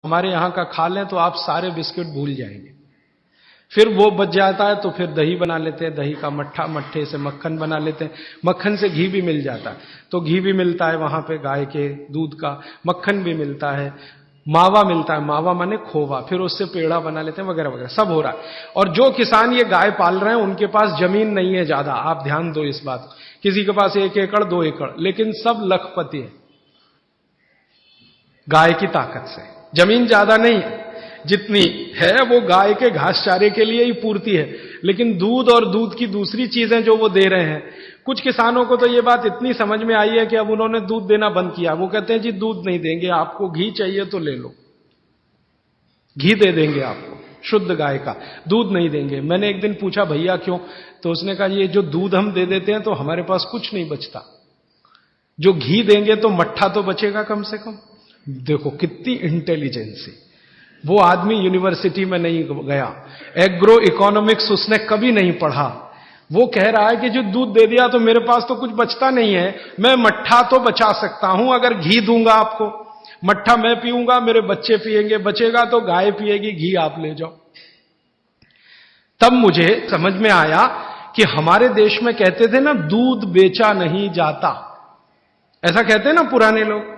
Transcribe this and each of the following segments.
हमारे यहां का खा लें तो आप सारे बिस्किट भूल जाएंगे। फिर वो बच जाता है तो फिर दही बना लेते हैं, दही का मट्ठा, मट्ठे से मक्खन बना लेते हैं, मक्खन से घी भी मिल जाता है, तो घी भी मिलता है वहां पे गाय के दूध का, मक्खन भी मिलता है, मावा मिलता है, मावा माने खोवा, फिर उससे पेड़ा बना लेते हैं वगैरह वगैरह, सब हो रहा है। और जो किसान ये गाय पाल रहे हैं उनके पास जमीन नहीं है ज्यादा, आप ध्यान दो इस बात, किसी के पास 1 एकड़ 2 एकड़, लेकिन सब लखपति है गाय की ताकत से। जमीन ज्यादा नहीं है, जितनी है वो गाय के घास चारे के लिए ही पूर्ति है, लेकिन दूध और दूध की दूसरी चीजें जो वो दे रहे हैं, कुछ किसानों को तो ये बात इतनी समझ में आई है कि अब उन्होंने दूध देना बंद किया। वो कहते हैं जी दूध नहीं देंगे, आपको घी चाहिए तो ले लो, घी दे देंगे आपको शुद्ध गाय का, दूध नहीं देंगे। मैंने एक दिन पूछा भैया क्यों, तो उसने कहा ये जो दूध हम दे देते हैं तो हमारे पास कुछ नहीं बचता, जो घी देंगे तो मट्ठा तो बचेगा कम से कम। देखो कितनी इंटेलिजेंसी। वो आदमी यूनिवर्सिटी में नहीं गया, एग्रो इकोनॉमिक्स उसने कभी नहीं पढ़ा, वो कह रहा है कि जो दूध दे दिया तो मेरे पास तो कुछ बचता नहीं है, मैं मट्ठा तो बचा सकता हूं अगर घी दूंगा आपको, मट्ठा मैं पीऊंगा, मेरे बच्चे पिएंगे, बचेगा तो गाय पिएगी, घी आप ले जाओ। तब मुझे समझ में आया कि हमारे देश में कहते थे ना दूध बेचा नहीं जाता, ऐसा कहते हैं ना पुराने लोग,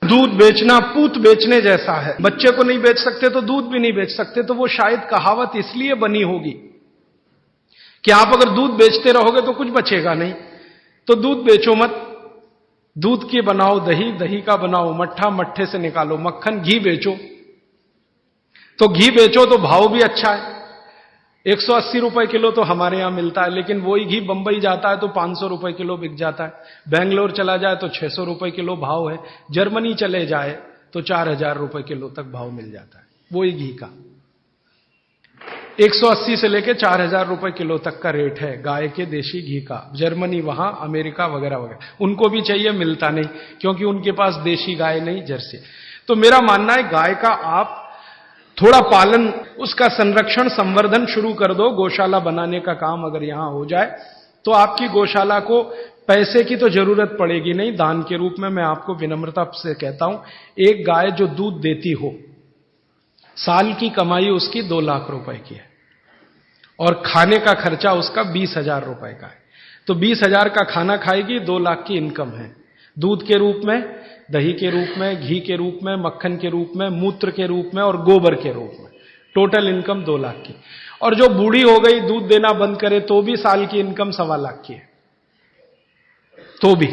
दूध बेचना पूत बेचने जैसा है, बच्चे को नहीं बेच सकते तो दूध भी नहीं बेच सकते। तो वो शायद कहावत इसलिए बनी होगी कि आप अगर दूध बेचते रहोगे तो कुछ बचेगा नहीं, तो दूध बेचो मत, दूध के बनाओ दही, दही का बनाओ मट्ठा, मट्ठे से निकालो मक्खन, घी बेचो। तो घी बेचो तो भाव भी अच्छा है, 180 रुपए किलो तो हमारे यहां मिलता है, लेकिन वही घी बंबई जाता है तो 500 रुपए किलो बिक जाता है, बेंगलोर चला जाए तो 600 रुपए किलो भाव है, जर्मनी चले जाए तो 4000 रुपए किलो तक भाव मिल जाता है वही घी का। 180 से लेके 4000 रुपए किलो तक का रेट है गाय के देशी घी का, जर्मनी, वहां अमेरिका वगैरह वगैरह। उनको भी चाहिए, मिलता नहीं, क्योंकि उनके पास देशी गाय नहीं, जर्सी। तो मेरा मानना है गाय का आप थोड़ा पालन, उसका संरक्षण संवर्धन शुरू कर दो, गौशाला बनाने का काम अगर यहां हो जाए तो आपकी गौशाला को पैसे की तो जरूरत पड़ेगी नहीं, दान के रूप में मैं आपको विनम्रता से कहता हूं, एक गाय जो दूध देती हो, साल की कमाई उसकी 2 लाख रुपए की है और खाने का खर्चा उसका 20,000 रुपए का है, तो 20,000 का खाना खाएगी, 2 लाख की इनकम है, दूध के रूप में, दही के रूप में, घी के रूप में, मक्खन के रूप में, मूत्र के रूप में और गोबर के रूप में, टोटल इनकम 2 लाख की। और जो बूढ़ी हो गई, दूध देना बंद करे तो भी साल की इनकम 1.25 लाख की है, तो भी